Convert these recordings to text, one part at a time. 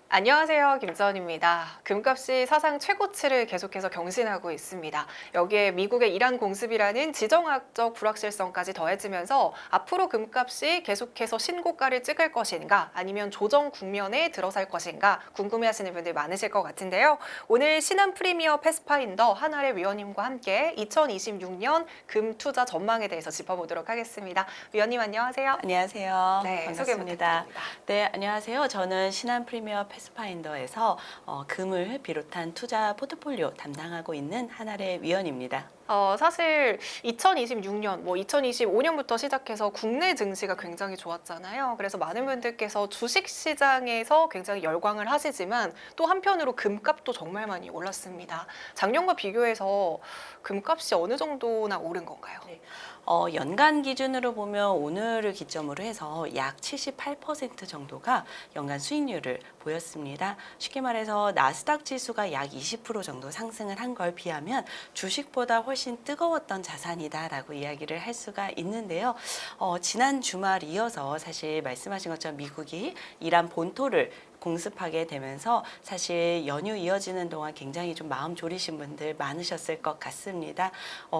안녕하세요. 김지원입니다. 금값이 사상 최고치를 계속해서 경신하고 있습니다. 여기에 미국의 이란 공습이라는 지정학적 불확실성까지 더해지면서 앞으로 금값이 계속해서 신고가를 찍을 것인가 아니면 조정 국면에 들어설 것인가 궁금해하시는 분들 많으실 것 같은데요. 오늘 신한 프리미어 패스파인더 한아래 위원님과 함께 2026년 금 투자 전망에 대해서 짚어보도록 하겠습니다. 위원님 안녕하세요. 안녕하세요. 네, 소개 반갑습니다. 부탁드립니다. 네, 안녕하세요. 저는 신한 프리미어 패스파인더에서 금을 비롯한 투자 포트폴리오 담당하고 있는 한아래 위원입니다. 사실 2026년, 2025년부터 시작해서 국내 증시가 굉장히 좋았잖아요. 그래서 많은 분들께서 주식 시장에서 굉장히 열광을 하시지만 또 한편으로 금값도 정말 많이 올랐습니다. 작년과 비교해서 금값이 어느 정도나 오른 건가요? 네. 연간 기준으로 보면 오늘을 기점으로 해서 약 78% 정도가 연간 수익률을 보였습니다. 쉽게 말해서 나스닥 지수가 약 20% 정도 상승을 한 걸 비하면 주식보다 훨씬 뜨거웠던 자산이다라고 이야기를 할 수가 있는데요. 지난 주말 이어서 사실 말씀하신 것처럼 미국이 이란 본토를 공습하게 되면서 사실 연휴 이어지는 동안 굉장히 좀 마음 졸이신 분들 많으셨을 것 같습니다.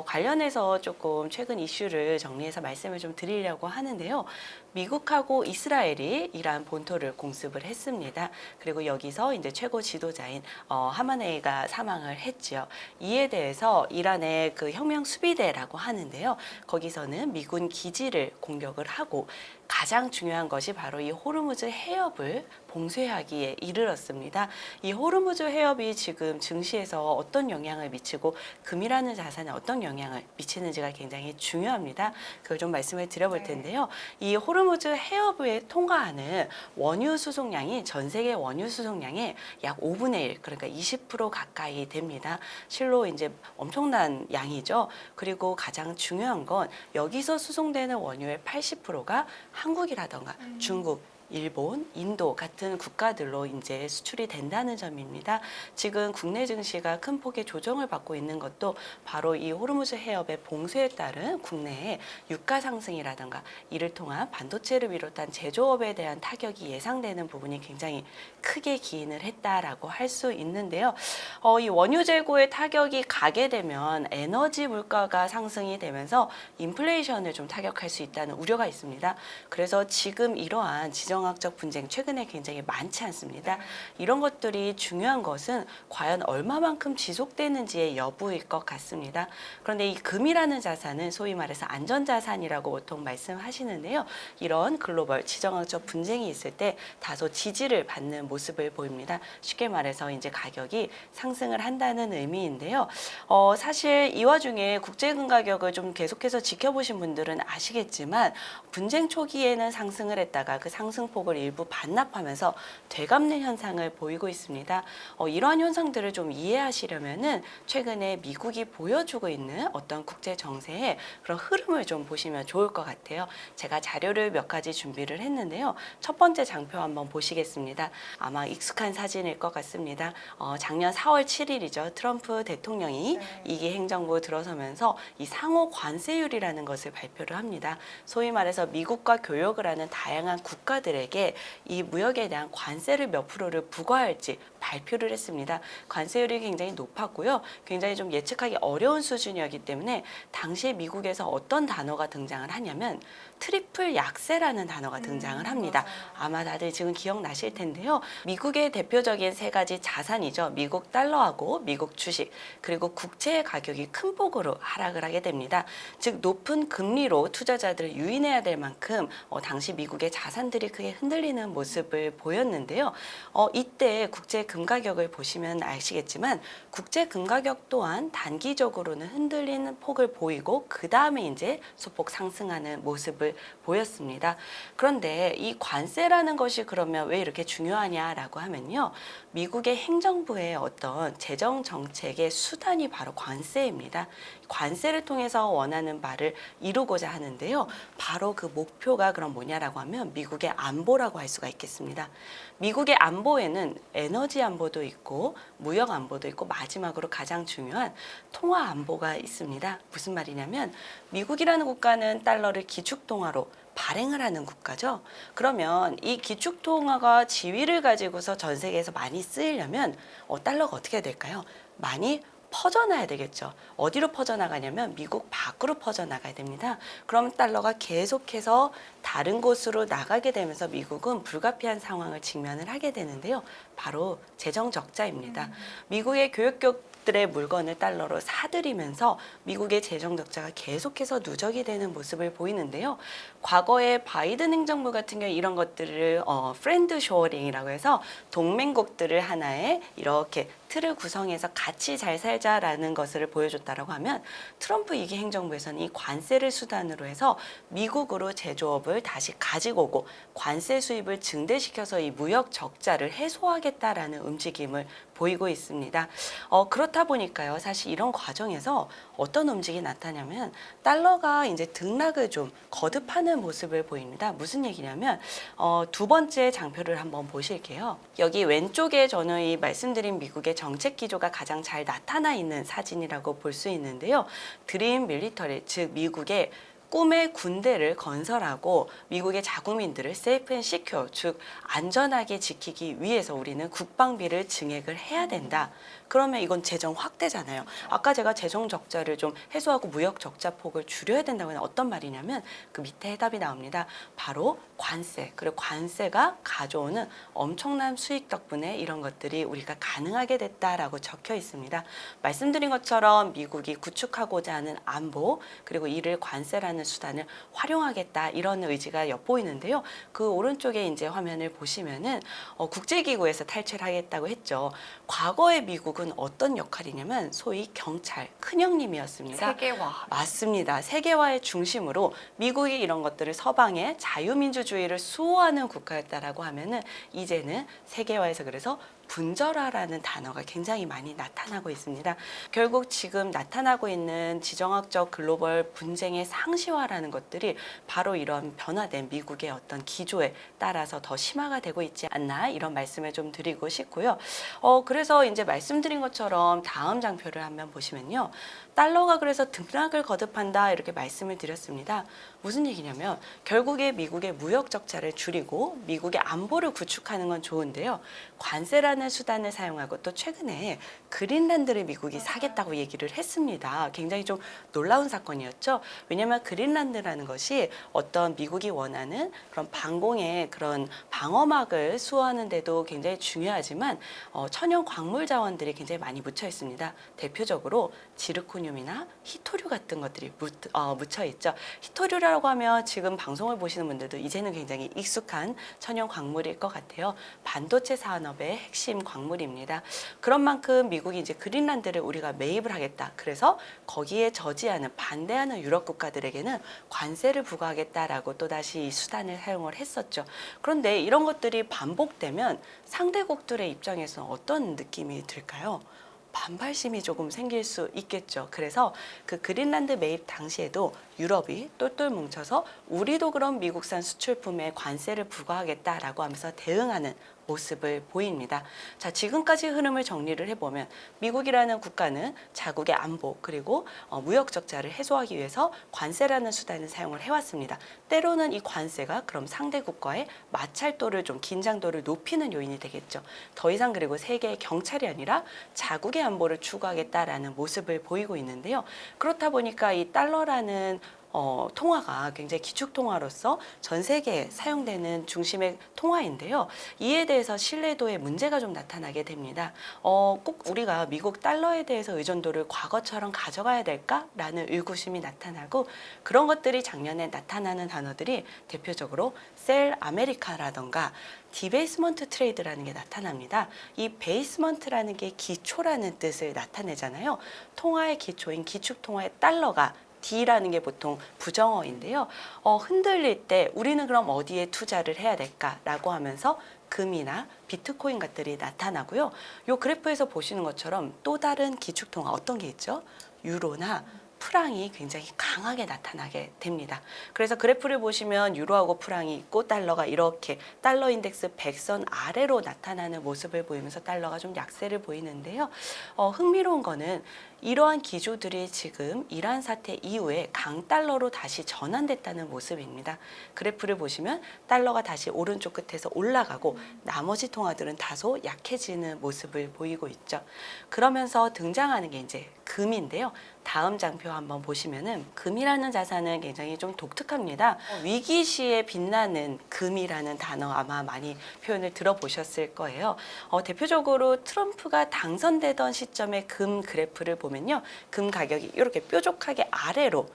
관련해서 조금 최근 이슈를 정리해서 말씀을 좀 드리려고 하는데요. 미국하고 이스라엘이 이란 본토를 공습을 했습니다. 그리고 여기서 이제 최고 지도자인 하마네이가 사망을 했죠. 이에 대해서 이란의 그 혁명 수비대라고 하는데요. 거기서는 미군 기지를 공격을 하고 가장 중요한 것이 바로 이 호르무즈 해협을 봉쇄하기에 이르렀습니다. 이 호르무즈 해협이 지금 증시에서 어떤 영향을 미치고 금이라는 자산에 어떤 영향을 미치는지가 굉장히 중요합니다. 그걸 좀 말씀을 드려볼 텐데요. 이 호르무즈 해협을 통과하는 원유 수송량이 전 세계 원유 수송량의 약 5분의 1, 그러니까 20% 가까이 됩니다. 실로 이제 엄청난 양이죠. 그리고 가장 중요한 건 여기서 수송되는 원유의 80%가 한국이라던가 중국, 일본, 인도 같은 국가들로 이제 수출이 된다는 점입니다. 지금 국내 증시가 큰 폭의 조정을 받고 있는 것도 바로 이 호르무즈 해협의 봉쇄에 따른 국내의 유가 상승이라든가 이를 통한 반도체를 비롯한 제조업에 대한 타격이 예상되는 부분이 굉장히 크게 기인을 했다라고 할 수 있는데요. 이 원유 재고의 타격이 가게 되면 에너지 물가가 상승이 되면서 인플레이션을 좀 타격할 수 있다는 우려가 있습니다. 그래서 지금 이러한 지정학적 분쟁 최근에 굉장히 많지 않습니다. 이런 것들이 중요한 것은 과연 얼마만큼 지속되는지의 여부일 것 같습니다. 그런데 이 금이라는 자산은 소위 말해서 안전자산이라고 보통 말씀하시는데요. 이런 글로벌 지정학적 분쟁이 있을 때 다소 지지를 받는 모습을 보입니다. 쉽게 말해서 이제 가격이 상승을 한다는 의미인데요. 사실 이 와중에 국제금 가격을 좀 계속해서 지켜보신 분들은 아시겠지만 분쟁 초기에는 상승을 했다가 그 상승폭을 일부 반납하면서 되갚는 현상을 보이고 있습니다. 이러한 현상들을 좀 이해하시려면은 최근에 미국이 보여주고 있는 어떤 국제 정세의 그런 흐름을 좀 보시면 좋을 것 같아요. 제가 자료를 몇 가지 준비를 했는데요. 첫 번째 장표 한번 보시겠습니다. 아마 익숙한 사진일 것 같습니다. 작년 4월 7일이죠. 트럼프 대통령이 2기 행정부 들어서면서 이 상호 관세율이라는 것을 발표를 합니다. 소위 말해서 미국과 교역을 하는 다양한 국가들에게 이 무역에 대한 관세를 몇 프로를 부과할지 발표를 했습니다. 관세율이 굉장히 높았고요. 굉장히 좀 예측하기 어려운 수준이었기 때문에 당시에 미국에서 어떤 단어가 등장을 하냐면 트리플 약세라는 단어가 등장을 합니다. 아마 다들 지금 기억나실 텐데요. 미국의 대표적인 세 가지 자산이죠. 미국 달러하고 미국 주식, 그리고 국채의 가격이 큰 폭으로 하락을 하게 됩니다. 즉 높은 금리로 투자자들을 유인해야 될 만큼 당시 미국의 자산들이 크게 흔들리는 모습을 보였는데요. 이때 국제 금 가격을 보시면 아시겠지만 국제 금 가격 또한 단기적으로는 흔들리는 폭을 보이고 그 다음에 이제 소폭 상승하는 모습을 보였습니다. 그런데 이 관세라는 것이 그러면 왜 이렇게 중요하냐라고 하면요. 미국의 행정부의 어떤 재정 정책의 수단이 바로 관세입니다. 관세를 통해서 원하는 바를 이루고자 하는데요. 바로 그 목표가 그럼 뭐냐라고 하면 미국의 안보라고 할 수가 있겠습니다. 미국의 안보에는 에너지 안보도 있고 무역 안보도 있고 마지막으로 가장 중요한 통화 안보가 있습니다. 무슨 말이냐면 미국이라는 국가는 달러를 기축통화로 발행을 하는 국가죠. 그러면 이 기축통화가 지위를 가지고서 전 세계에서 많이 쓰이려면 달러가 어떻게 해야 될까요? 많이 퍼져나야 되겠죠. 어디로 퍼져나가냐면 미국 밖으로 퍼져나가야 됩니다. 그럼 달러가 계속해서 다른 곳으로 나가게 되면서 미국은 불가피한 상황을 직면을 하게 되는데요. 바로 재정 적자입니다. 미국의 교육격들의 물건을 달러로 사들이면서 미국의 재정 적자가 계속해서 누적이 되는 모습을 보이는데요. 과거에 바이든 행정부 같은 경우 이런 것들을 프렌드 쇼어링이라고 해서 동맹국들을 하나의 이렇게 틀을 구성해서 같이 잘 살자라는 것을 보여줬다라고 하면 트럼프 2기 행정부에서는 이 관세를 수단으로 해서 미국으로 제조업을 다시 가지고 오고 관세 수입을 증대시켜서 이 무역 적자를 해소하겠다라는 움직임을 보이고 있습니다. 그렇다 보니까요. 사실 이런 과정에서 어떤 움직임이 나타나냐면 달러가 이제 등락을 좀 거듭하는 모습을 보입니다. 무슨 얘기냐면 두 번째 장표를 한번 보실게요. 여기 왼쪽에 저는 이 말씀드린 미국의 정책 기조가 가장 잘 나타나 있는 사진이라고 볼 수 있는데요. 드림 밀리터리, 즉 미국의 꿈의 군대를 건설하고 미국의 자국민들을 세이프 앤 시큐어, 즉 안전하게 지키기 위해서 우리는 국방비를 증액을 해야 된다. 그러면 이건 재정 확대잖아요. 아까 제가 재정 적자를 좀 해소하고 무역 적자 폭을 줄여야 된다고 하는 어떤 말이냐면 그 밑에 해답이 나옵니다. 바로 관세. 그리고 관세가 가져오는 엄청난 수익 덕분에 이런 것들이 우리가 가능하게 됐다라고 적혀 있습니다. 말씀드린 것처럼 미국이 구축하고자 하는 안보 그리고 이를 관세라는 수단을 활용하겠다 이런 의지가 엿보이는데요. 그 오른쪽에 이제 화면을 보시면은 국제기구에서 탈출하겠다고 했죠. 과거의 미국은 어떤 역할이냐면 소위 경찰 큰형님이었습니다. 세계화. 맞습니다. 세계화의 중심으로 미국이 이런 것들을 서방의 자유민주주의를 수호하는 국가였다라고 하면은 이제는 세계화에서 그래서 분절화라는 단어가 굉장히 많이 나타나고 있습니다. 결국 지금 나타나고 있는 지정학적 글로벌 분쟁의 상시화라는 것들이 바로 이런 변화된 미국의 어떤 기조에 따라서 더 심화가 되고 있지 않나 이런 말씀을 좀 드리고 싶고요. 그래서 이제 말씀드린 것처럼 다음 장표를 한번 보시면요. 달러가 그래서 등락을 거듭한다 이렇게 말씀을 드렸습니다. 무슨 얘기냐면 결국에 미국의 무역 적자를 줄이고 미국의 안보를 구축하는 건 좋은데요. 관세라는 수단을 사용하고 또 최근에 그린란드를 미국이 사겠다고 얘기를 했습니다. 굉장히 좀 놀라운 사건이었죠. 왜냐하면 그린란드라는 것이 어떤 미국이 원하는 그런 방공의 그런 방어막을 수호하는 데도 굉장히 중요하지만 천연 광물 자원들이 굉장히 많이 묻혀 있습니다. 대표적으로 지르코늄이나 히토류 같은 것들이 묻혀 있죠. 히토류라고 하면 지금 방송을 보시는 분들도 이제는 굉장히 익숙한 천연 광물일 것 같아요. 반도체 산업의 핵심 광물입니다. 그런 만큼 미국이 이제 그린란드를 우리가 매입을 하겠다. 그래서 거기에 저지하는 반대하는 유럽 국가들에게는 관세를 부과하겠다라고 또다시 이 수단을 사용을 했었죠. 그런데 이런 것들이 반복되면 상대국들의 입장에서 어떤 느낌이 들까요? 반발심이 조금 생길 수 있겠죠. 그래서 그 그린란드 매입 당시에도 유럽이 똘똘 뭉쳐서 우리도 그럼 미국산 수출품에 관세를 부과하겠다라고 하면서 대응하는 모습을 보입니다. 자, 지금까지 흐름을 정리를 해보면 미국이라는 국가는 자국의 안보 그리고 무역 적자를 해소하기 위해서 관세라는 수단을 사용을 해왔습니다. 때로는 이 관세가 그럼 상대 국가의 마찰도를 좀 긴장도를 높이는 요인이 되겠죠. 더 이상 그리고 세계의 경찰이 아니라 자국의 안보를 추구하겠다라는 모습을 보이고 있는데요. 그렇다 보니까 이 달러라는 통화가 굉장히 기축 통화로서 전 세계에 사용되는 중심의 통화인데요. 이에 대해서 신뢰도에 문제가 좀 나타나게 됩니다. 꼭 우리가 미국 달러에 대해서 의존도를 과거처럼 가져가야 될까라는 의구심이 나타나고 그런 것들이 작년에 나타나는 단어들이 대표적으로 셀 아메리카라던가 디베이스먼트 트레이드라는 게 나타납니다. 이 베이스먼트라는 게 기초라는 뜻을 나타내잖아요. 통화의 기초인 기축 통화의 달러가 D라는 게 보통 부정어인데요. 흔들릴 때 우리는 그럼 어디에 투자를 해야 될까라고 하면서 금이나 비트코인 같들이 나타나고요. 이 그래프에서 보시는 것처럼 또 다른 기축통화 어떤 게 있죠? 유로나 프랑이 굉장히 강하게 나타나게 됩니다. 그래서 그래프를 보시면 유로하고 프랑이 있고 달러가 이렇게 달러 인덱스 100선 아래로 나타나는 모습을 보이면서 달러가 좀 약세를 보이는데요. 흥미로운 거는 이러한 기조들이 지금 이란 사태 이후에 강달러로 다시 전환됐다는 모습입니다. 그래프를 보시면 달러가 다시 오른쪽 끝에서 올라가고 나머지 통화들은 다소 약해지는 모습을 보이고 있죠. 그러면서 등장하는 게 이제 금인데요. 다음 장표 한번 보시면은 금이라는 자산은 굉장히 좀 독특합니다. 위기 시에 빛나는 금이라는 단어 아마 많이 표현을 들어보셨을 거예요. 대표적으로 트럼프가 당선되던 시점의 금 그래프를 보면요. 금 가격이 이렇게 뾰족하게 아래로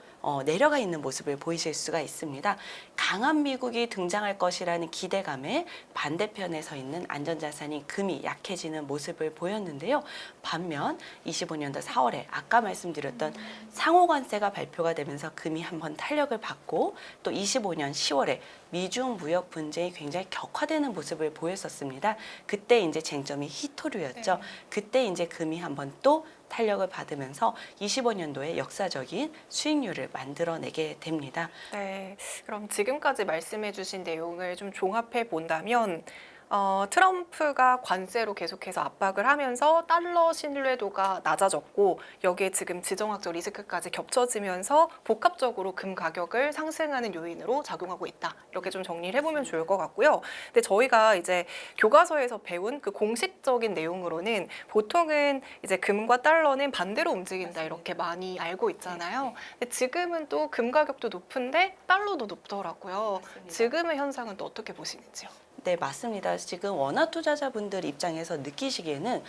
내려가 있는 모습을 보이실 수가 있습니다. 강한 미국이 등장할 것이라는 기대감에 반대편에 서 있는 안전자산인 금이 약해지는 모습을 보였는데요. 반면 25년도 4월에 아까 말씀드렸던 상호관세가 발표가 되면서 금이 한번 탄력을 받고 또 25년 10월에 미중 무역 분쟁이 굉장히 격화되는 모습을 보였었습니다. 그때 이제 쟁점이 히토류였죠. 그때 이제 금이 한번 또 탄력을 받으면서 25년도에 역사적인 수익률을 만들어내게 됩니다. 네, 그럼 지금까지 말씀해주신 내용을 좀 종합해 본다면 트럼프가 관세로 계속해서 압박을 하면서 달러 신뢰도가 낮아졌고 여기에 지금 지정학적 리스크까지 겹쳐지면서 복합적으로 금 가격을 상승하는 요인으로 작용하고 있다. 이렇게 좀 정리를 해보면 좋을 것 같고요. 근데 저희가 이제 교과서에서 배운 그 공식적인 내용으로는 보통은 이제 금과 달러는 반대로 움직인다 이렇게 많이 알고 있잖아요. 근데 지금은 또 금 가격도 높은데 달러도 높더라고요. 지금의 현상은 또 어떻게 보시는지요? 네, 맞습니다. 지금 원화 투자자분들 입장에서 느끼시기에는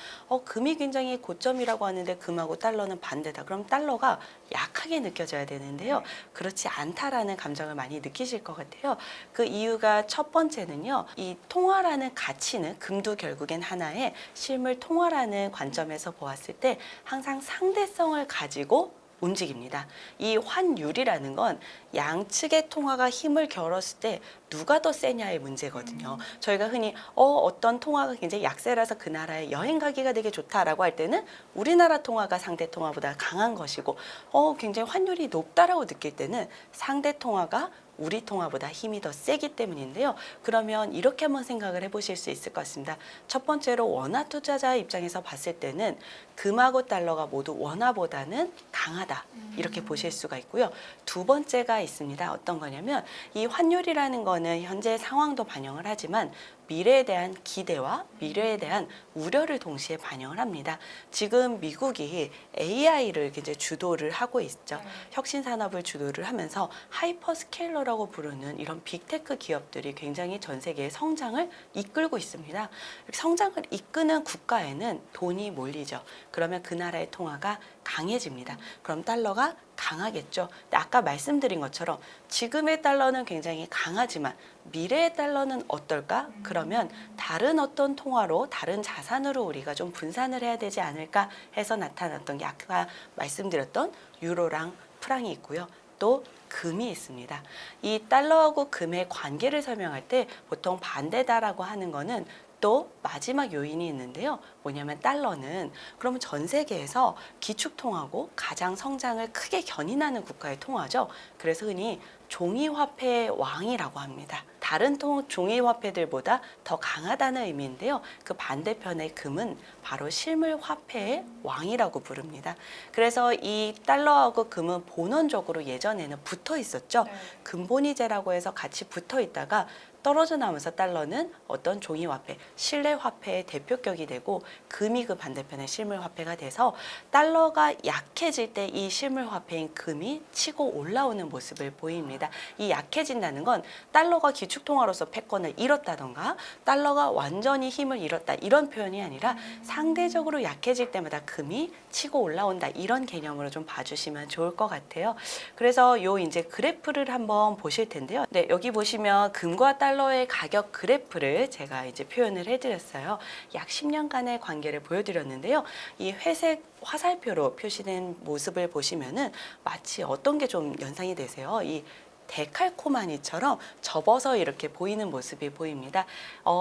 금이 굉장히 고점이라고 하는데 금하고 달러는 반대다. 그럼 달러가 약하게 느껴져야 되는데요. 그렇지 않다라는 감정을 많이 느끼실 것 같아요. 그 이유가 첫 번째는요. 이 통화라는 가치는 금도 결국엔 하나의 실물 통화라는 관점에서 보았을 때 항상 상대성을 가지고 움직입니다. 이 환율이라는 건 양측의 통화가 힘을 겨뤘을 때 누가 더 세냐의 문제거든요. 저희가 흔히 어떤 통화가 굉장히 약세라서 그 나라에 여행 가기가 되게 좋다라고 할 때는 우리나라 통화가 상대 통화보다 강한 것이고 굉장히 환율이 높다라고 느낄 때는 상대 통화가 우리 통화보다 힘이 더 세기 때문인데요. 그러면 이렇게 한번 생각을 해보실 수 있을 것 같습니다. 첫 번째로 원화 투자자 입장에서 봤을 때는 금하고 달러가 모두 원화보다는 강하다. 이렇게 보실 수가 있고요. 두 번째가 있습니다. 어떤 거냐면 이 환율이라는 거는 현재 상황도 반영을 하지만 미래에 대한 기대와 미래에 대한 우려를 동시에 반영을 합니다. 지금 미국이 AI를 이제 주도를 하고 있죠. 혁신 산업을 주도를 하면서 하이퍼스케일러라고 부르는 이런 빅테크 기업들이 굉장히 전 세계의 성장을 이끌고 있습니다. 성장을 이끄는 국가에는 돈이 몰리죠. 그러면 그 나라의 통화가 강해집니다. 그럼 달러가 강하겠죠. 근데 아까 말씀드린 것처럼 지금의 달러는 굉장히 강하지만 미래의 달러는 어떨까? 그러면 다른 어떤 통화로 다른 자산으로 우리가 좀 분산을 해야 되지 않을까 해서 나타났던 게 아까 말씀드렸던 유로랑 프랑이 있고요. 또 금이 있습니다. 이 달러하고 금의 관계를 설명할 때 보통 반대다라고 하는 거는 또 마지막 요인이 있는데요. 뭐냐면 달러는 그러면 전 세계에서 기축통화고 가장 성장을 크게 견인하는 국가의 통화죠. 그래서 흔히 종이화폐의 왕이라고 합니다. 다른 종이화폐들보다 더 강하다는 의미인데요. 그 반대편의 금은 바로 실물화폐의 왕이라고 부릅니다. 그래서 이 달러하고 금은 본원적으로 예전에는 붙어 있었죠. 금본위제라고 해서 같이 붙어 있다가 떨어져 나오면서 달러는 어떤 종이화폐, 실내화폐의 대표격이 되고 금이 그 반대편의 실물화폐가 돼서 달러가 약해질 때 이 실물화폐인 금이 치고 올라오는 모습을 보입니다. 이 약해진다는 건 달러가 기축통화로서 패권을 잃었다던가 달러가 완전히 힘을 잃었다 이런 표현이 아니라 상대적으로 약해질 때마다 금이 치고 올라온다 이런 개념으로 좀 봐주시면 좋을 것 같아요. 그래서 요 이제 그래프를 한번 보실 텐데요. 네, 여기 보시면 금과 달러의 가격 그래프를 제가 이제 표현을 해드렸어요. 약 10년간의 관계를 보여드렸는데요. 이 회색 화살표로 표시된 모습을 보시면은 마치 어떤 게 좀 연상이 되세요? 이 데칼코마니처럼 접어서 이렇게 보이는 모습이 보입니다.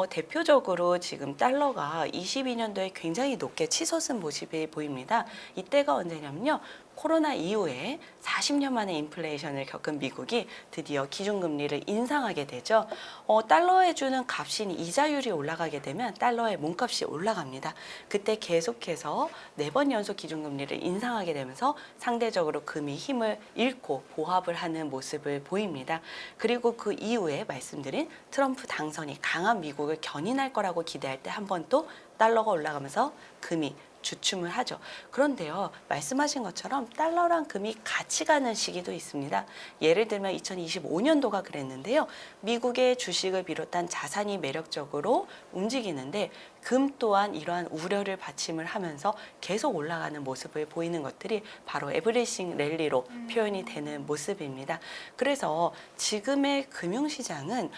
대표적으로 지금 달러가 22년도에 굉장히 높게 치솟은 모습이 보입니다. 이때가 언제냐면요. 코로나 이후에 40년 만에 인플레이션을 겪은 미국이 드디어 기준금리를 인상하게 되죠. 달러에 주는 값인 이자율이 올라가게 되면 달러의 몸값이 올라갑니다. 그때 계속해서 4번 연속 기준금리를 인상하게 되면서 상대적으로 금이 힘을 잃고 보합을 하는 모습을 보입니다. 그리고 그 이후에 말씀드린 트럼프 당선이 강한 미국을 견인할 거라고 기대할 때 한 번 또 달러가 올라가면서 금이 주춤을 하죠. 그런데요, 말씀하신 것처럼 달러랑 금이 같이 가는 시기도 있습니다. 예를 들면 2025년도가 그랬는데요. 미국의 주식을 비롯한 자산이 매력적으로 움직이는데 금 또한 이러한 우려를 받침을 하면서 계속 올라가는 모습을 보이는 것들이 바로 에브리싱 랠리로 표현이 되는 모습입니다. 그래서 지금의 금융시장은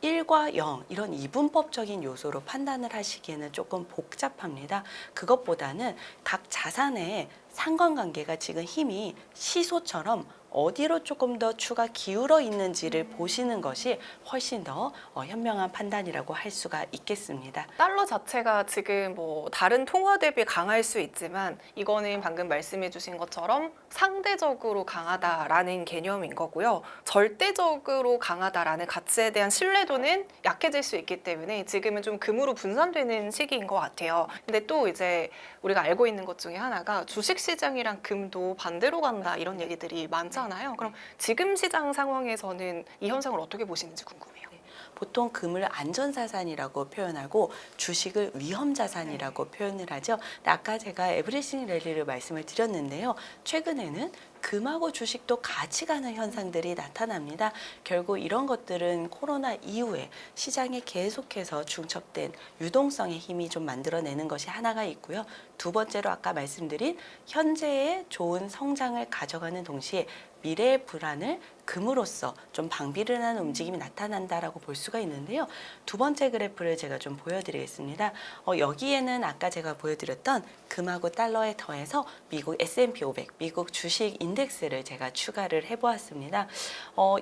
1과 0 이런 이분법적인 요소로 판단을 하시기에는 조금 복잡합니다. 그것보다는 각 자산의 상관관계가 지금 힘이 시소처럼 어디로 조금 더 추가 기울어 있는지를 보시는 것이 훨씬 더 현명한 판단이라고 할 수가 있겠습니다. 달러 자체가 지금 뭐 다른 통화 대비 강할 수 있지만 이거는 방금 말씀해 주신 것처럼 상대적으로 강하다라는 개념인 거고요. 절대적으로 강하다라는 가치에 대한 신뢰도는 약해질 수 있기 때문에 지금은 좀 금으로 분산되는 시기인 것 같아요. 근데 또 이제 우리가 알고 있는 것 중에 하나가 주식시장이랑 금도 반대로 간다 이런 얘기들이 많잖아요. 그럼 지금 시장 상황에서는 이 현상을 어떻게 보시는지 궁금해요. 보통 금을 안전자산이라고 표현하고 주식을 위험자산이라고 표현을 하죠. 근데 아까 제가 에브리싱 랠리를 말씀을 드렸는데요. 최근에는 금하고 주식도 같이 가는 현상들이 나타납니다. 결국 이런 것들은 코로나 이후에 시장에 계속해서 중첩된 유동성의 힘이 좀 만들어내는 것이 하나가 있고요. 두 번째로 아까 말씀드린 현재의 좋은 성장을 가져가는 동시에 미래의 불안을 금으로써 좀 방비를 하는 움직임이 나타난다라고 볼 수가 있는데요. 두 번째 그래프를 제가 좀 보여드리겠습니다. 여기에는 아까 제가 보여드렸던 금하고 달러에 더해서 미국 S&P 500, 미국 주식 인덱스를 제가 추가를 해보았습니다.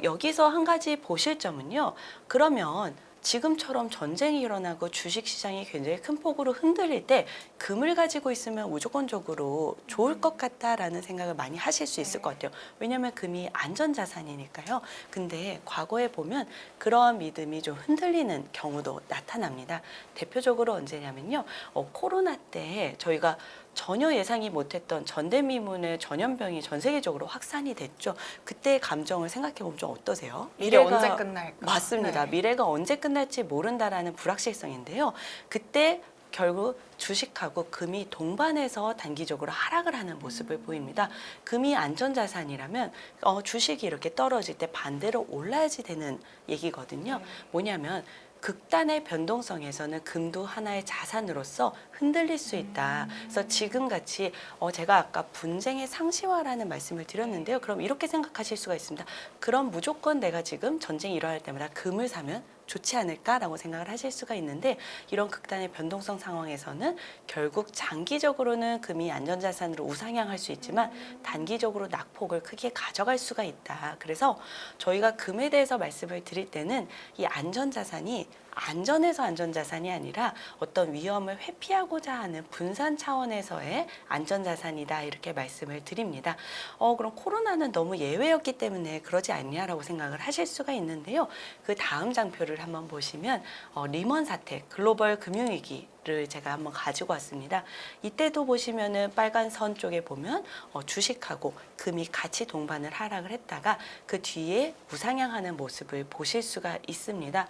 여기서 한 가지 보실 점은요. 그러면 지금처럼 전쟁이 일어나고 주식시장이 굉장히 큰 폭으로 흔들릴 때 금을 가지고 있으면 무조건적으로 좋을 것 같다라는 생각을 많이 하실 수 있을 것 같아요. 왜냐하면 금이 안전자산이니까요. 근데 과거에 보면 그러한 믿음이 좀 흔들리는 경우도 나타납니다. 대표적으로 언제냐면요. 코로나 때 저희가 전혀 예상이 못했던 전대미문의 전염병이 전 세계적으로 확산이 됐죠. 그때의 감정을 생각해 보면 좀 어떠세요? 이게 언제 끝날까? 맞습니다. 네. 미래가 언제 끝날지 모른다라는 불확실성인데요. 그때 결국 주식하고 금이 동반해서 단기적으로 하락을 하는 모습을 보입니다. 금이 안전자산이라면 주식이 이렇게 떨어질 때 반대로 올라야지 되는 얘기거든요. 뭐냐면 극단의 변동성에서는 금도 하나의 자산으로서 흔들릴 수 있다. 그래서 지금같이 제가 아까 분쟁의 상시화라는 말씀을 드렸는데요. 그럼 이렇게 생각하실 수가 있습니다. 그럼 무조건 내가 지금 전쟁이 일어날 때마다 금을 사면 좋지 않을까라고 생각을 하실 수가 있는데 이런 극단의 변동성 상황에서는 결국 장기적으로는 금이 안전자산으로 우상향할 수 있지만 단기적으로 낙폭을 크게 가져갈 수가 있다. 그래서 저희가 금에 대해서 말씀을 드릴 때는 이 안전자산이 안전해서 안전자산이 아니라 어떤 위험을 회피하고자 하는 분산 차원에서의 안전자산이다 이렇게 말씀을 드립니다. 그럼 코로나는 너무 예외였기 때문에 그러지 않냐라고 생각을 하실 수가 있는데요. 그 다음 장표를 한번 보시면 리먼 사태, 글로벌 금융위기를 제가 한번 가지고 왔습니다. 이때도 보시면은 빨간 선 쪽에 보면 주식하고 금이 같이 동반을 하락을 했다가 그 뒤에 우상향하는 모습을 보실 수가 있습니다.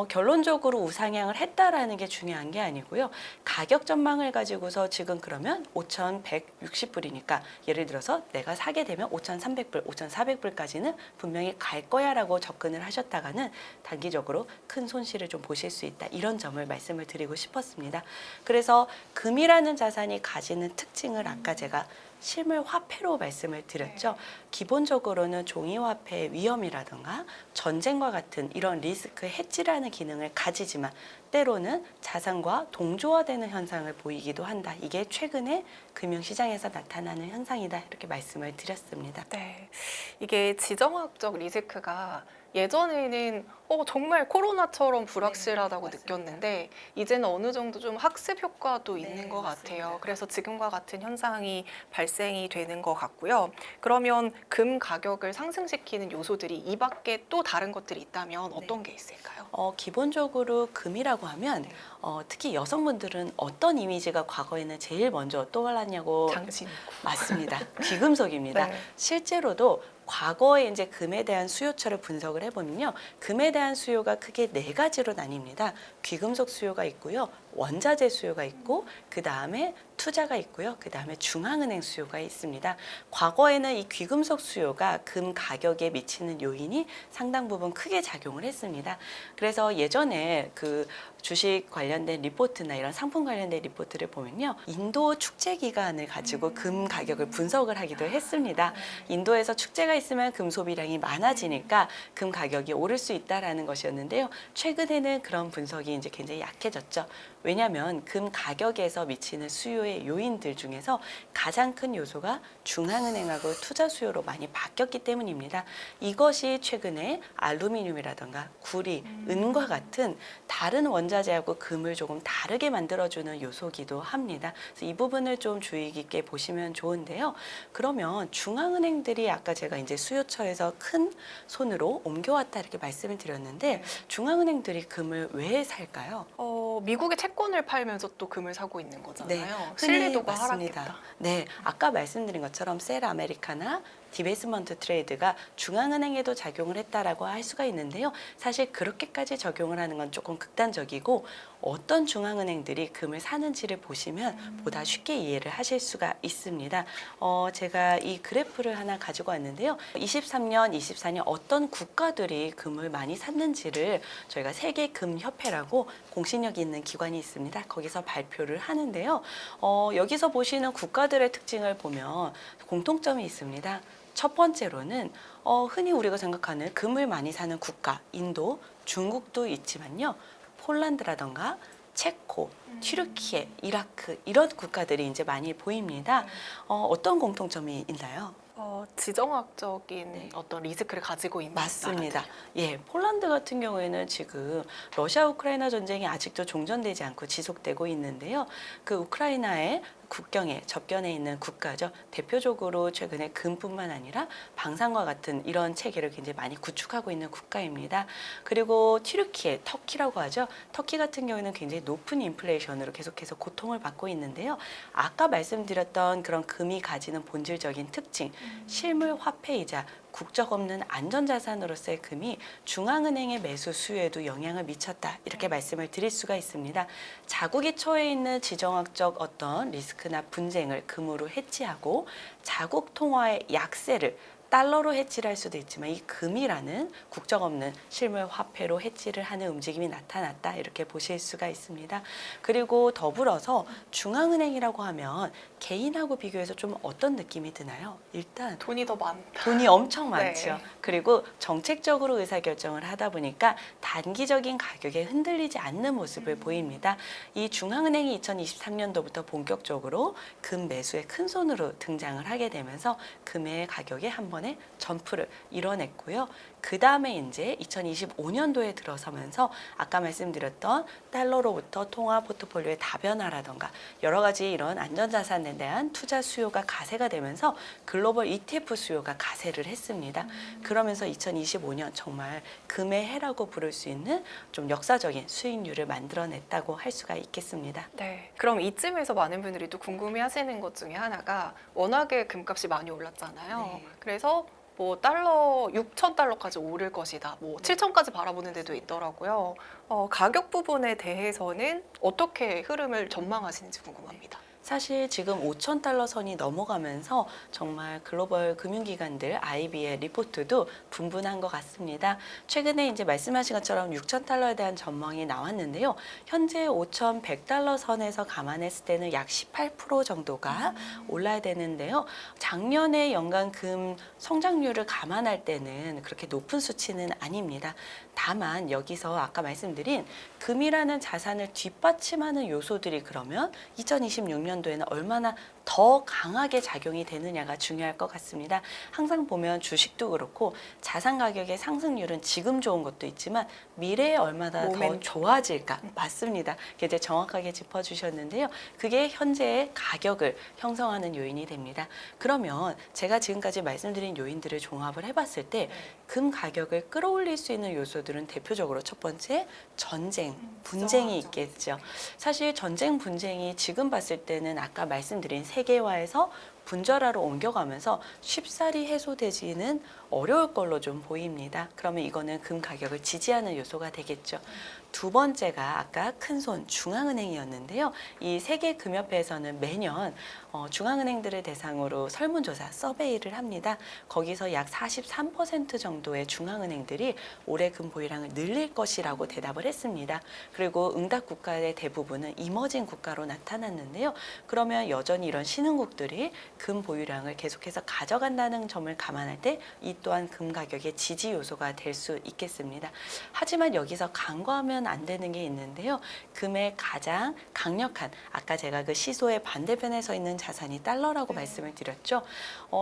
결론적으로 우상향을 했다라는 게 중요한 게 아니고요. 가격 전망을 가지고서 지금 그러면 5,160불이니까 예를 들어서 내가 사게 되면 5,300불, 5,400불까지는 분명히 갈 거야라고 접근을 하셨다가는 단기적으로 큰 손실을 좀 보실 수 있다. 이런 점을 말씀을 드리고 싶었습니다. 그래서 금이라는 자산이 가지는 특징을 아까 제가 실물 화폐로 말씀을 드렸죠. 기본적으로는 종이화폐의 위험이라든가 전쟁과 같은 이런 리스크 해지라는 기능을 가지지만 때로는 자산과 동조화되는 현상을 보이기도 한다. 이게 최근에 금융시장에서 나타나는 현상이다. 이렇게 말씀을 드렸습니다. 네, 이게 지정학적 리스크가 예전에는 정말 코로나처럼 불확실하다고 네, 느꼈는데 이제는 어느 정도 좀 학습 효과도 네, 있는 것 맞습니다. 같아요. 그래서 지금과 같은 현상이 발생이 되는 것 같고요. 그러면 금 가격을 상승시키는 요소들이 이 밖에 또 다른 것들이 있다면 어떤 게 있을까요? 기본적으로 금이라고 하면 네. 특히 여성분들은 어떤 이미지가 과거에는 제일 먼저 떠올랐냐고. 장신구. 맞습니다. 귀금속입니다. 네. 실제로도 과거에 이제 금에 대한 수요처를 분석을 해보면요. 금에 대한 수요가 크게 네 가지로 나뉩니다. 귀금속 수요가 있고요. 원자재 수요가 있고 그 다음에 투자가 있고요. 그 다음에 중앙은행 수요가 있습니다. 과거에는 이 귀금속 수요가 금 가격에 미치는 요인이 상당 부분 크게 작용을 했습니다. 그래서 예전에 그 주식 관련된 리포트나 이런 상품 관련된 리포트를 보면요. 인도 축제 기간을 가지고 금 가격을 분석을 하기도 했습니다. 인도에서 축제가 있으면 금 소비량이 많아지니까 금 가격이 오를 수 있다라는 것이었는데요. 최근에는 그런 분석이 이제 굉장히 약해졌죠. 왜냐하면 금 가격에서 미치는 수요의 요인들 중에서 가장 큰 요소가 중앙은행하고 투자 수요로 많이 바뀌었기 때문입니다. 이것이 최근에 알루미늄이라던가 구리, 은과 같은 다른 원자재하고 금을 조금 다르게 만들어주는 요소기도 합니다. 그래서 이 부분을 좀 주의 깊게 보시면 좋은데요. 그러면 중앙은행들이 아까 제가 이제 수요처에서 큰 손으로 옮겨왔다 이렇게 말씀을 드렸는데 중앙은행들이 금을 왜 살까요? 미국의 채권을 팔면서 또 금을 사고 있는 거잖아요. 흔히 신뢰도가 맞습니다. 하락했다. 네, 아까 말씀드린 것처럼 셀 아메리카나 디베이스먼트 트레이드가 중앙은행에도 작용을 했다라고 할 수가 있는데요. 사실 그렇게까지 적용을 하는 건 조금 극단적이고 어떤 중앙은행들이 금을 사는지를 보시면 보다 쉽게 이해를 하실 수가 있습니다. 제가 이 그래프를 하나 가지고 왔는데요. 23년, 24년 어떤 국가들이 금을 많이 샀는지를 저희가 세계금협회라고 공신력이 있는 기관이 있습니다. 거기서 발표를 하는데요. 여기서 보시는 국가들의 특징을 보면 공통점이 있습니다. 첫 번째로는 흔히 우리가 생각하는 금을 많이 사는 국가, 인도, 중국도 있지만요. 폴란드라던가 체코, 튀르키예, 이라크 이런 국가들이 이제 많이 보입니다. 어떤 공통점이 있나요? 지정학적인 네. 어떤 리스크를 가지고 있는 맞습니다. 나라들. 예, 폴란드 같은 경우에는 지금 러시아 우크라이나 전쟁이 아직도 종전되지 않고 지속되고 있는데요. 그 우크라이나의 국경에 접견해 있는 국가죠. 대표적으로 최근에 금뿐만 아니라 방산과 같은 이런 체계를 굉장히 많이 구축하고 있는 국가입니다. 그리고 튀르키예, 터키라고 하죠. 터키 같은 경우에는 굉장히 높은 인플레이션으로 계속해서 고통을 받고 있는데요. 아까 말씀드렸던 그런 금이 가지는 본질적인 특징, 실물 화폐이자 국적 없는 안전자산으로서의 금이 중앙은행의 매수 수요에도 영향을 미쳤다. 이렇게 말씀을 드릴 수가 있습니다. 자국이 처해 있는 지정학적 어떤 리스크나 분쟁을 금으로 해치하고 자국 통화의 약세를 달러로 해치를 할 수도 있지만 이 금이라는 국적 없는 실물 화폐로 해치를 하는 움직임이 나타났다 이렇게 보실 수가 있습니다. 그리고 더불어서 중앙은행이라고 하면 개인하고 비교해서 좀 어떤 느낌이 드나요? 일단 돈이 더 많다. 돈이 엄청 많죠. 네. 그리고 정책적으로 의사결정을 하다 보니까 단기적인 가격에 흔들리지 않는 모습을 보입니다. 이 중앙은행이 2023년도부터 본격적으로 금 매수의 큰 손으로 등장을 하게 되면서 금의 가격에 한 번에 점프를 이뤄냈고요. 그 다음에 이제 2025년도에 들어서면서 아까 말씀드렸던 달러로부터 통화 포트폴리오의 다변화라던가 여러 가지 이런 안전자산에 대한 투자 수요가 가세가 되면서 글로벌 ETF 수요가 가세를 했습니다. 그러면서 2025년 정말 금의 해라고 부를 수 있는 좀 역사적인 수익률을 만들어냈다고 할 수가 있겠습니다. 네. 그럼 이쯤에서 많은 분들이 또 궁금해하시는 것 중에 하나가 워낙에 금값이 많이 올랐잖아요. 네. 그래서 뭐 달러 6,000달러까지 오를 것이다. 뭐 7,000까지 바라보는 데도 있더라고요. 가격 부분에 대해서는 어떻게 흐름을 전망하시는지 궁금합니다. 사실 지금 5,000달러 선이 넘어가면서 정말 글로벌 금융기관들 IB의 리포트도 분분한 것 같습니다. 최근에 이제 말씀하신 것처럼 6,000달러에 대한 전망이 나왔는데요. 현재 5,100달러 선에서 감안했을 때는 약 18% 정도가 올라야 되는데요. 작년에 연간 금 성장률을 감안할 때는 그렇게 높은 수치는 아닙니다. 다만 여기서 아까 말씀드린 금이라는 자산을 뒷받침하는 요소들이 그러면 2026년도에는 얼마나 더 강하게 작용이 되느냐가 중요할 것 같습니다. 항상 보면 주식도 그렇고 자산 가격의 상승률은 지금 좋은 것도 있지만 미래에 얼마나 더 좋아질까? 맞습니다. 이제 정확하게 짚어주셨는데요. 그게 현재의 가격을 형성하는 요인이 됩니다. 그러면 제가 지금까지 말씀드린 요인들을 종합을 해봤을 때 금 가격을 끌어올릴 수 있는 요소들은 대표적으로 첫 번째 전쟁, 분쟁이 있겠죠. 사실 전쟁, 분쟁이 지금 봤을 때는 아까 말씀드린 세계화에서 분절화로 옮겨가면서 쉽사리 해소되지는 어려울 걸로 좀 보입니다. 그러면 이거는 금 가격을 지지하는 요소가 되겠죠. 두 번째가 아까 큰손 중앙은행이었는데요. 이 세계금협회에서는 매년 중앙은행들을 대상으로 설문조사, 서베이를 합니다. 거기서 약 43% 정도의 중앙은행들이 올해 금 보유량을 늘릴 것이라고 대답을 했습니다. 그리고 응답 국가의 대부분은 이머징 국가로 나타났는데요. 그러면 여전히 이런 신흥국들이 금 보유량을 계속해서 가져간다는 점을 감안할 때 이 또한 금 가격의 지지 요소가 될 수 있겠습니다. 하지만 여기서 간과하면 안 되는 게 있는데요. 금의 가장 강력한 아까 제가 그 시소의 반대편에 서 있는 자산이 달러라고 말씀을 드렸죠.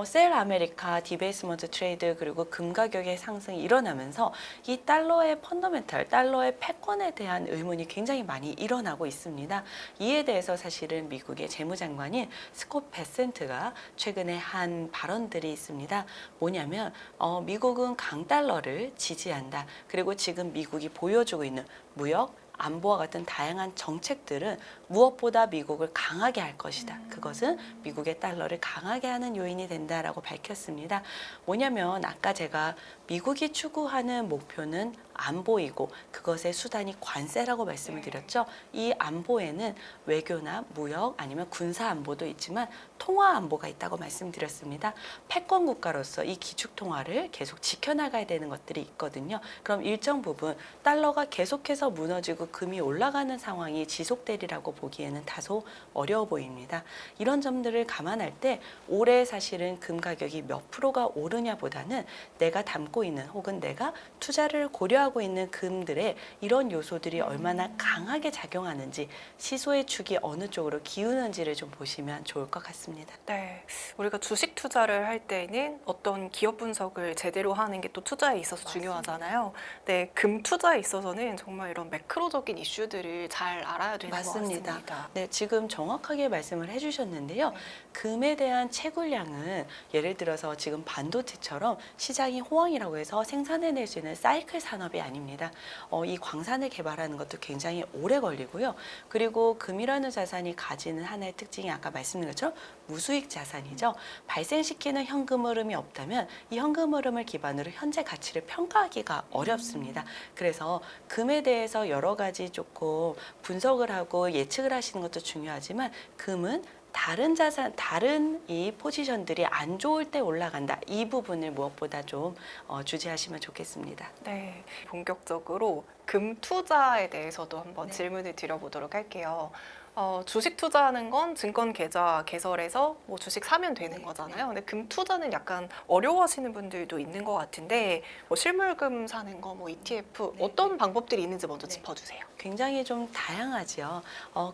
셀 아메리카, 디베이스먼트 트레이드 그리고 금 가격의 상승이 일어나면서 이 달러의 펀더멘탈, 달러의 패권에 대한 의문이 굉장히 많이 일어나고 있습니다. 이에 대해서 사실은 미국의 재무장관인 스콧 베센트가 최근에 한 발언들이 있습니다. 뭐냐면 미국은 강달러를 지지한다. 그리고 지금 미국이 보여주고 있는 무역, 안보와 같은 다양한 정책들은 무엇보다 미국을 강하게 할 것이다. 그것은 미국의 달러를 강하게 하는 요인이 된다라고 밝혔습니다. 뭐냐면 아까 제가 미국이 추구하는 목표는 안보이고 그것의 수단이 관세라고 말씀을 드렸죠. 이 안보에는 외교나 무역 아니면 군사 안보도 있지만 통화 안보가 있다고 말씀드렸습니다. 패권 국가로서 이 기축 통화를 계속 지켜나가야 되는 것들이 있거든요. 그럼 일정 부분 달러가 계속해서 무너지고 금이 올라가는 상황이 지속되리라고 보기에는 다소 어려워 보입니다. 이런 점들을 감안할 때 올해 사실은 금 가격이 몇 프로가 오르냐보다는 내가 담고 있는 혹은 내가 투자를 고려하고 있는 금들의 이런 요소들이 얼마나 강하게 작용하는지 시소의 축이 어느 쪽으로 기우는지를 좀 보시면 좋을 것 같습니다. 네, 우리가 주식 투자를 할 때는 어떤 기업 분석을 제대로 하는 게 또 투자에 있어서 중요하잖아요. 네, 금 투자에 있어서는 정말 이런 매크로적인 이슈들을 잘 알아야 되는 것 같습니다. 네, 지금 정확하게 말씀을 해주셨는데요. 금에 대한 채굴량은 예를 들어서 지금 반도체처럼 시장이 호황이라고 해서 생산해낼 수 있는 사이클 산업이 아닙니다. 이 광산을 개발하는 것도 굉장히 오래 걸리고요. 그리고 금이라는 자산이 가지는 하나의 특징이 아까 말씀드린 것처럼 무수익 자산이죠. 발생시키는 현금 흐름이 없다면 이 현금 흐름을 기반으로 현재 가치를 평가하기가 어렵습니다. 그래서 금에 대해서 여러 가지 조금 분석을 하고 예측을 하시는 것도 중요하지만 금은 다른 자산, 다른 이 포지션들이 안 좋을 때 올라간다. 이 부분을 무엇보다 좀 주지하시면 좋겠습니다. 네, 본격적으로 금 투자에 대해서도 한번 질문을 드려보도록 할게요. 주식 투자하는 건 증권 계좌 개설해서 뭐 주식 사면 되는 거잖아요. 근데 금 투자는 약간 어려워하시는 분들도 있는 것 같은데 뭐 실물금 사는 거, 뭐 ETF 어떤 방법들이 있는지 먼저 짚어주세요. 굉장히 좀 다양하죠.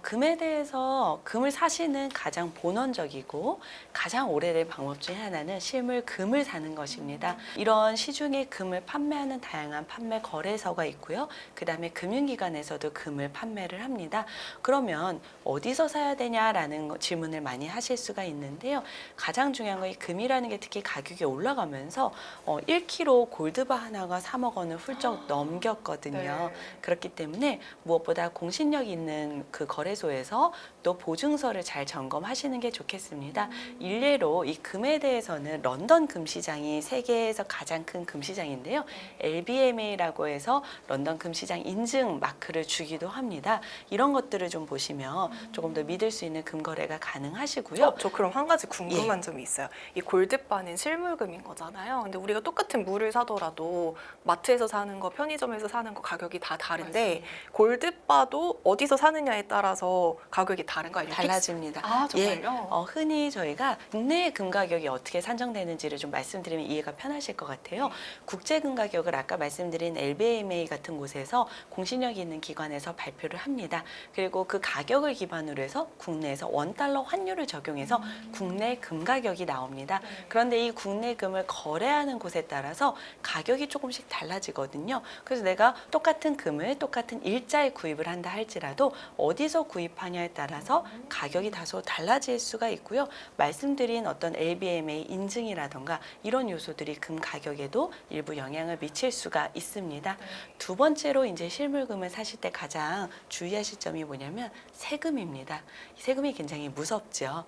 금에 대해서 금을 사시는 가장 본원적이고 가장 오래된 방법 중에 하나는 실물 금을 사는 것입니다. 이런 시중에 금을 판매하는 다양한 판매 거래소가 있고요. 그 다음에 금융기관에서도 금을 판매를 합니다. 그러면 어디서 사야 되냐라는 질문을 많이 하실 수가 있는데요. 가장 중요한 건 이 금이라는 게 특히 가격이 올라가면서 1kg 골드바 하나가 3억 원을 훌쩍 넘겼거든요. 네. 그렇기 때문에 무엇보다 공신력 있는 그 거래소에서 또 보증서를 잘 점검하시는 게 좋겠습니다. 일례로 이 금에 대해서는 런던 금시장이 세계에서 가장 큰 금시장인데요. LBMA라고 해서 런던 금시장 인증 마크를 주기도 합니다. 이런 것들을 좀 보시면 하시면 조금 더 믿을 수 있는 금 거래가 가능하시고요. 저 그럼 한 가지 궁금한 점이 있어요. 이 골드바는 실물금인 거잖아요. 근데 우리가 똑같은 물을 사더라도 마트에서 사는 거, 편의점에서 사는 거 가격이 다 다른데 맞습니다. 골드바도 어디서 사느냐에 따라서 가격이 다른가요? 달라집니다. 아, 예, 정말요? 흔히 저희가 국내의 금 가격이 어떻게 산정되는지를 좀 말씀드리면 이해가 편하실 것 같아요. 국제 금 가격을 아까 말씀드린 LBMA 같은 곳에서 공신력 있는 기관에서 발표를 합니다. 그리고 그 가격을 기반으로 해서 국내에서 원달러 환율을 적용해서 국내 금 가격이 나옵니다. 그런데 이 국내 금을 거래하는 곳에 따라서 가격이 조금씩 달라지거든요. 그래서 내가 똑같은 금을 똑같은 일자에 구입을 한다 할지라도 어디서 구입하냐에 따라서 가격이 다소 달라질 수가 있고요. 말씀드린 어떤 LBMA 인증이라던가 이런 요소들이 금 가격에도 일부 영향을 미칠 수가 있습니다. 두 번째로 이제 실물금을 사실 때 가장 주의하실 점이 뭐냐면 세금입니다. 세금이 굉장히 무섭죠.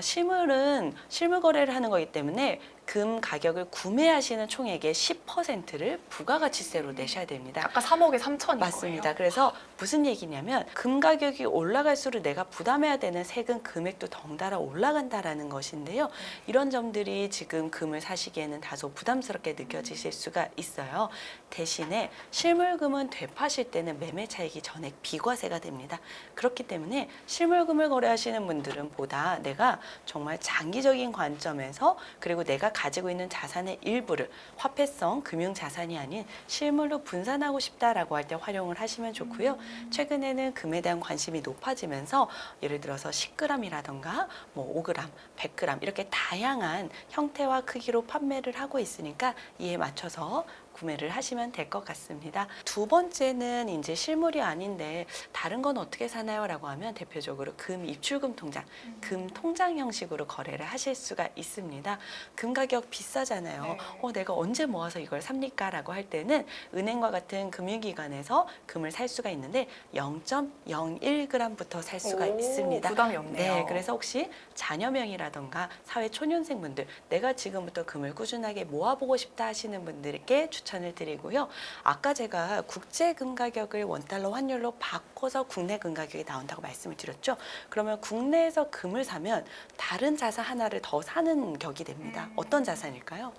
실물은 실물 거래를 하는 거기 때문에 금 가격을 구매하시는 총액의 10%를 부가가치세로 내셔야 됩니다. 아까 3억에 3천인 맞습니다. 거예요? 그래서 무슨 얘기냐면 금 가격이 올라갈수록 내가 부담해야 되는 세금 금액도 덩달아 올라간다라는 것인데요. 이런 점들이 지금 금을 사시기에는 다소 부담스럽게 느껴지실 수가 있어요. 대신에 실물금은 되파실 때는 매매 차익이 전액 비과세가 됩니다. 그렇기 때문에 실물금을 거래하시는 분들은 보다 내가 정말 장기적인 관점에서 그리고 내가 가지고 있는 자산의 일부를 화폐성 금융 자산이 아닌 실물로 분산하고 싶다라고 할 때 활용을 하시면 좋고요. 최근에는 금에 대한 관심이 높아지면서 예를 들어서 10g이라던가 뭐 5g, 100g 이렇게 다양한 형태와 크기로 판매를 하고 있으니까 이에 맞춰서 구매를 하시면 될 것 같습니다. 두 번째는 이제 실물이 아닌데 다른 건 어떻게 사나요? 라고 하면 대표적으로 금 입출금 통장, 금 통장 형식으로 거래를 하실 수가 있습니다. 금 가격 비싸잖아요. 내가 언제 모아서 이걸 삽니까? 라고 할 때는 은행과 같은 금융기관에서 금을 살 수가 있는데 0.01g부터 살 수가 있습니다. 부담이 없네요. 네, 그래서 혹시 자녀명이라던가 사회 초년생분들 내가 지금부터 금을 꾸준하게 모아보고 싶다 하시는 분들께 추천을 드리고요. 아까 제가 국제 금 가격을 원달러 환율로 바꿔서 국내 금 가격이 나온다고 말씀을 드렸죠. 그러면 국내에서 금을 사면 다른 자산 하나를 더 사는 격이 됩니다. 어떤 자산일까요?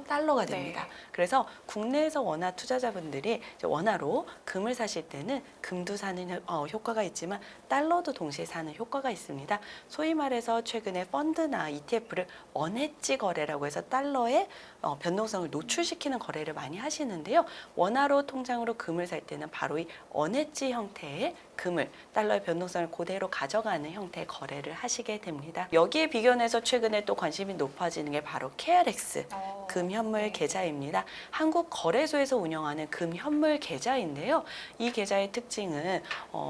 달러가 됩니다. 네. 그래서 국내에서 원화 투자자분들이 이제 원화로 금을 사실 때는 금도 사는 효과가 있지만 달러도 동시에 사는 효과가 있습니다. 소위 말해서 최근에 펀드나 ETF를 언헤지 거래라고 해서 달러의 변동성을 노출시키는 거래를 많이 하시는데요. 원화로 통장으로 금을 살 때는 바로 이 언헤지 형태의 금을 달러의 변동성을 그대로 가져가는 형태의 거래를 하시게 됩니다. 여기에 비견해서 최근에 또 관심이 높아지는 게 바로 KRX 금 현물 계좌입니다. 한국 거래소에서 운영하는 금 현물 계좌인데요. 이 계좌의 특징은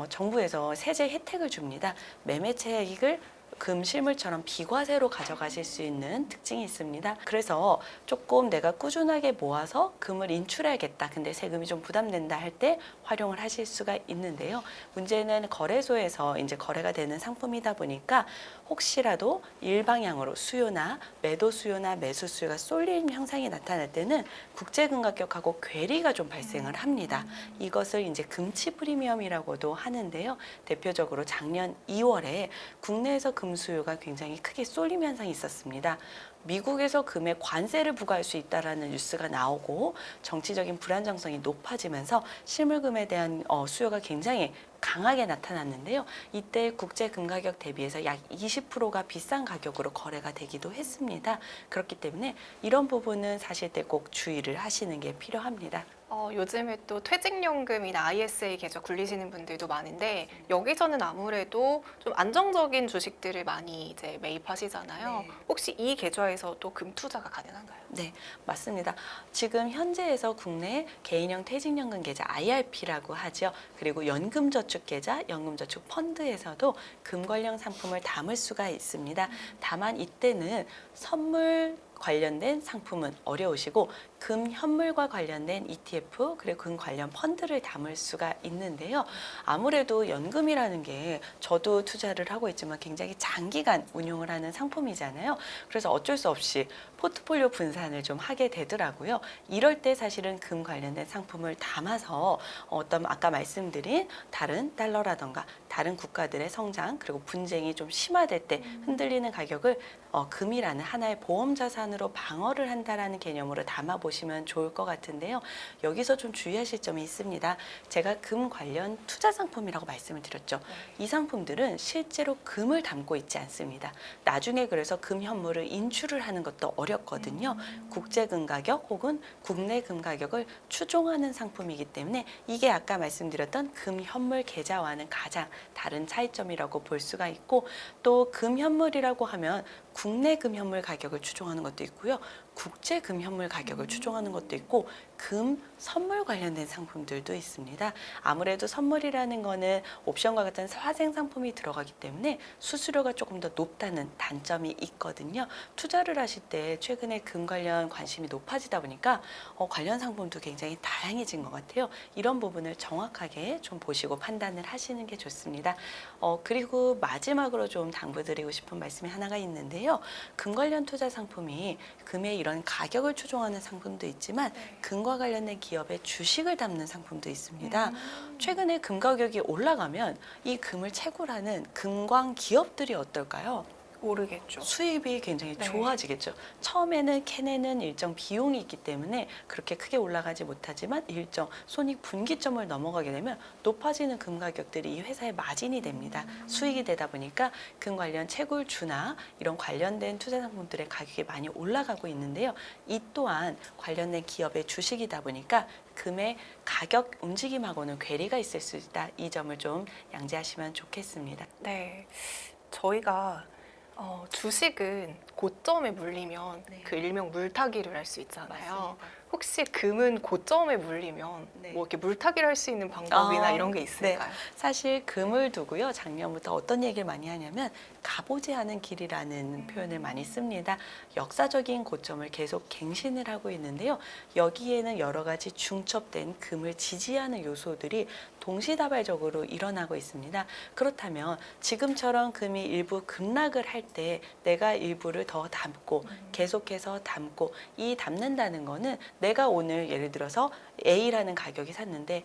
정부에서 세제 혜택을 줍니다. 매매 차익을 금 실물처럼 비과세로 가져가실 수 있는 특징이 있습니다. 그래서 조금 내가 꾸준하게 모아서 금을 인출해야겠다. 근데 세금이 좀 부담된다 할 때 활용을 하실 수가 있는데요. 문제는 거래소에서 이제 거래가 되는 상품이다 보니까 혹시라도 일방향으로 수요나 매도 수요나 매수 수요가 쏠림 현상이 나타날 때는 국제금 가격하고 괴리가 좀 발생을 합니다. 이것을 이제 금치 프리미엄이라고도 하는데요. 대표적으로 작년 2월에 국내에서 금 수요가 굉장히 크게 쏠림 현상이 있었습니다. 미국에서 금에 관세를 부과할 수 있다라는 뉴스가 나오고 정치적인 불안정성이 높아지면서 실물금에 대한 수요가 굉장히 강하게 나타났는데요. 이때 국제 금 가격 대비해서 약 20%가 비싼 가격으로 거래가 되기도 했습니다. 그렇기 때문에 이런 부분은 사실 때 꼭 주의를 하시는 게 필요합니다. 요즘에 또 퇴직연금이나 ISA 계좌 굴리시는 분들도 많은데 여기서는 아무래도 좀 안정적인 주식들을 많이 이제 매입하시잖아요. 네. 혹시 이 계좌에서 또 금 투자가 가능한가요? 네, 맞습니다. 지금 현재에서 국내 개인형 퇴직연금 계좌 IRP라고 하죠. 그리고 연금저축계좌, 연금저축 펀드에서도 금 관련 상품을 담을 수가 있습니다. 다만 이때는 선물 관련된 상품은 어려우시고 금 현물과 관련된 ETF 그리고 금 관련 펀드를 담을 수가 있는데요. 아무래도 연금이라는 게 저도 투자를 하고 있지만 굉장히 장기간 운용을 하는 상품이잖아요. 그래서 어쩔 수 없이 포트폴리오 분산을 좀 하게 되더라고요. 이럴 때 사실은 금 관련된 상품을 담아서 어떤 아까 말씀드린 다른 달러라던가 다른 국가들의 성장 그리고 분쟁이 좀 심화될 때 흔들리는 가격을 금이라는 하나의 보험 자산으로 방어를 한다라는 개념으로 담아 보시면 좋을 것 같은데요. 여기서 좀 주의하실 점이 있습니다. 제가 금 관련 투자 상품이라고 말씀을 드렸죠. 이 상품들은 실제로 금을 담고 있지 않습니다. 나중에 그래서 금 현물을 인출을 하는 것도 어렵거든요. 국제 금 가격 혹은 국내 금 가격을 추종하는 상품이기 때문에 이게 아까 말씀드렸던 금 현물 계좌와는 가장 다른 차이점이라고 볼 수가 있고, 또 금 현물이라고 하면 국내 금 현물 가격을 추종하는 것도 있고요. 국제 금 현물 가격을 추종하는 것도 있고, 금 선물 관련된 상품들도 있습니다. 아무래도 선물이라는 거는 옵션과 같은 파생 상품이 들어가기 때문에 수수료가 조금 더 높다는 단점이 있거든요. 투자를 하실 때 최근에 금 관련 관심이 높아지다 보니까 관련 상품도 굉장히 다양해진 것 같아요. 이런 부분을 정확하게 좀 보시고 판단을 하시는 게 좋습니다. 그리고 마지막으로 좀 당부드리고 싶은 말씀이 하나가 있는데요. 금 관련 투자 상품이 금의 이런 가격을 추종하는 상품도 있지만 금과 관련된 기업의 주식을 담는 상품도 있습니다. 최근에 금 가격이 올라가면 이 금을 채굴하는 금광 기업들이 어떨까요? 모르겠죠. 수입이 굉장히 네. 좋아지겠죠. 처음에는 캐내는 일정 비용이 있기 때문에 그렇게 크게 올라가지 못하지만 일정 손익 분기점을 넘어가게 되면 높아지는 금 가격들이 이 회사의 마진이 됩니다. 수익이 되다 보니까 금 관련 채굴주나 이런 관련된 투자 상품들의 가격이 많이 올라가고 있는데요. 이 또한 관련된 기업의 주식이다 보니까 금의 가격 움직임하고는 괴리가 있을 수 있다. 이 점을 좀 양지하시면 좋겠습니다. 네, 저희가 주식은 고점에 물리면 네. 그 일명 물타기를 할 수 있잖아요. 맞습니다. 혹시 금은 고점에 물리면 네. 뭐 이렇게 물타기를 할 수 있는 방법이나 이런 게 있을까요? 사실 금을 두고요. 작년부터 어떤 얘기를 많이 하냐면 가보제하는 길이라는 표현을 많이 씁니다. 역사적인 고점을 계속 갱신을 하고 있는데요. 여기에는 여러 가지 중첩된 금을 지지하는 요소들이 동시다발적으로 일어나고 있습니다. 그렇다면 지금처럼 금이 일부 급락을 할 때 내가 일부를 더 담고 계속해서 담고, 이 담는다는 거는 내가 오늘 예를 들어서 A라는 가격이 샀는데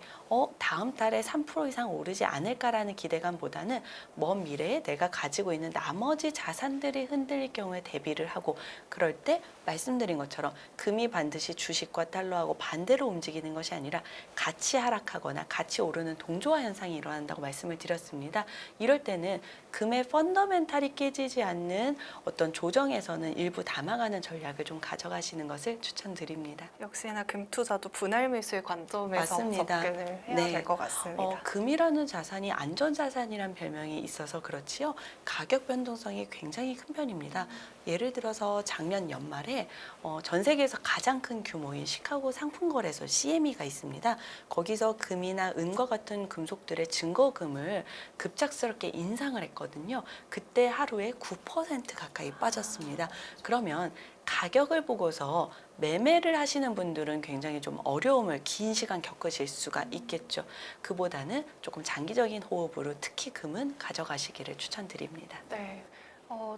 다음 달에 3% 이상 오르지 않을까라는 기대감보다는 먼 미래에 내가 가지고 있는 나머지 자산들이 흔들릴 경우에 대비를 하고, 그럴 때 말씀드린 것처럼 금이 반드시 주식과 달러하고 반대로 움직이는 것이 아니라 같이 하락하거나 같이 오르는 동조화 현상이 일어난다고 말씀을 드렸습니다. 이럴 때는 금의 펀더멘탈이 깨지지 않는 어떤 조정에서는 일부 담아가는 전략을 좀 가져가시는 것을 추천드립니다. 역시나 금 투자도 분할 매수의 관점에서 맞습니다. 접근을 해야 네. 될 것 같습니다. 금이라는 자산이 안전자산이란 별명이 있어서 그렇지요. 가격 변동성이 굉장히 큰 편입니다. 예를 들어서 작년 연말에 전 세계에서 가장 큰 규모인 시카고 상품거래소 CME가 있습니다. 거기서 금이나 은과 같은 금속들의 증거금을 급작스럽게 인상을 했거든요. 그때 하루에 9% 가까이 빠졌습니다. 그러면 가격을 보고서 매매를 하시는 분들은 굉장히 좀 어려움을 긴 시간 겪으실 수가 있겠죠. 그보다는 조금 장기적인 호흡으로 특히 금은 가져가시기를 추천드립니다. 네.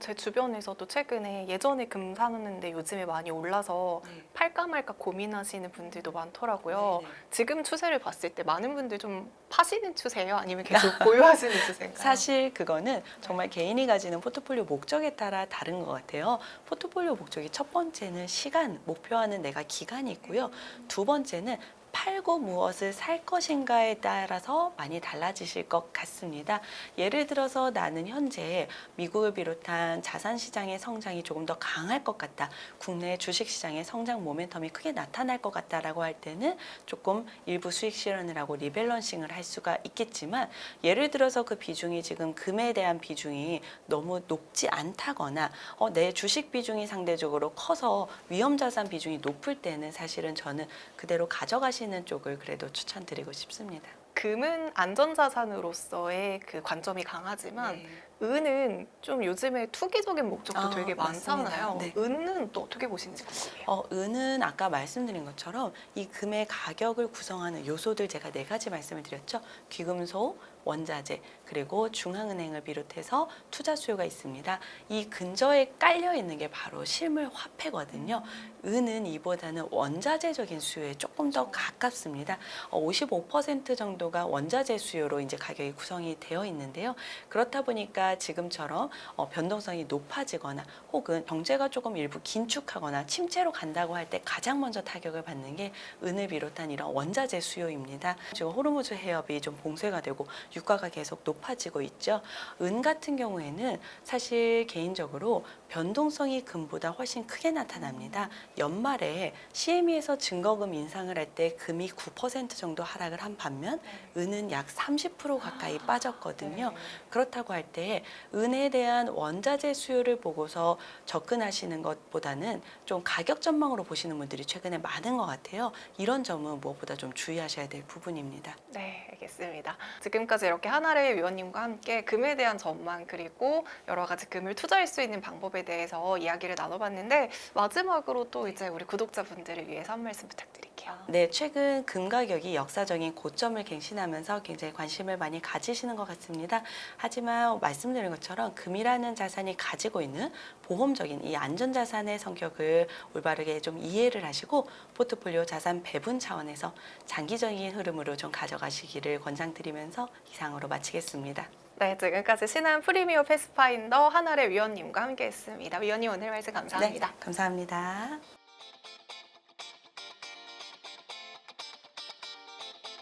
제 주변에서도 최근에 예전에 금 사놓는데 요즘에 많이 올라서 팔까 말까 고민하시는 분들도 많더라고요. 네네. 지금 추세를 봤을 때 많은 분들 좀 파시는 추세예요? 아니면 계속 보유하시는 추세인가요? 사실 그거는 정말 개인이 가지는 포트폴리오 목적에 따라 다른 것 같아요. 포트폴리오 목적이 첫 번째는 시간, 목표하는 내가 기간이 있고요. 두 번째는 팔고 무엇을 살 것인가에 따라서 많이 달라지실 것 같습니다. 예를 들어서 나는 현재 미국을 비롯한 자산 시장의 성장이 조금 더 강할 것 같다. 국내 주식 시장의 성장 모멘텀이 크게 나타날 것 같다라고 할 때는 조금 일부 수익 실현을 하고 리밸런싱을 할 수가 있겠지만, 예를 들어서 그 비중이 지금 금에 대한 비중이 너무 높지 않다거나 내 주식 비중이 상대적으로 커서 위험 자산 비중이 높을 때는 사실은 저는 그대로 가져가시는 쪽을 그래도 추천드리고 싶습니다. 금은 안전자산으로서의 그 관점이 강하지만 은은 좀 요즘에 투기적인 목적도 되게 맞습니다. 많잖아요. 네. 은은 또 어떻게 보시는지 궁금해요. 은은 아까 말씀드린 것처럼 이 금의 가격을 구성하는 요소들 제가 네 가지 말씀을 드렸죠. 귀금속, 원자재, 그리고 중앙은행을 비롯해서 투자 수요가 있습니다. 이 근저에 깔려 있는 게 바로 실물 화폐거든요. 은은 이보다는 원자재적인 수요에 조금 더 가깝습니다. 55% 정도가 원자재 수요로 이제 가격이 구성이 되어 있는데요. 그렇다 보니까 지금처럼 변동성이 높아지거나 혹은 경제가 조금 일부 긴축하거나 침체로 간다고 할 때 가장 먼저 타격을 받는 게 은을 비롯한 이런 원자재 수요입니다. 지금 호르무즈 해협이 좀 봉쇄가 되고 유가가 계속 높아지고 있죠. 은 같은 경우에는 사실 개인적으로 변동성이 금보다 훨씬 크게 나타납니다. 연말에 CME에서 증거금 인상을 할 때 금이 9% 정도 하락을 한 반면 은은 약 30% 가까이 빠졌거든요. 그렇다고 할 때 은에 대한 원자재 수요를 보고서 접근하시는 것보다는 좀 가격 전망으로 보시는 분들이 최근에 많은 것 같아요. 이런 점은 무엇보다 좀 주의하셔야 될 부분입니다. 네, 알겠습니다. 지금까지 이렇게 한아래 위원님과 함께 금에 대한 전망 그리고 여러 가지 금을 투자할 수 있는 방법에 대해서 이야기를 나눠봤는데 마지막으로 또 이제 우리 구독자분들을 위해서 한 말씀 부탁드릴게요. 네, 최근 금 가격이 역사적인 고점을 갱신하면서 굉장히 관심을 많이 가지시는 것 같습니다. 하지만 말씀드린 것처럼 금이라는 자산이 가지고 있는 보험적인 이 안전자산의 성격을 올바르게 좀 이해를 하시고 포트폴리오 자산 배분 차원에서 장기적인 흐름으로 좀 가져가시기를 권장드리면서 이상으로 마치겠습니다. 네, 지금까지 신한 프리미어 패스파인더 한아래 위원님과 함께했습니다. 위원님 오늘 말씀 감사합니다. 네, 감사합니다.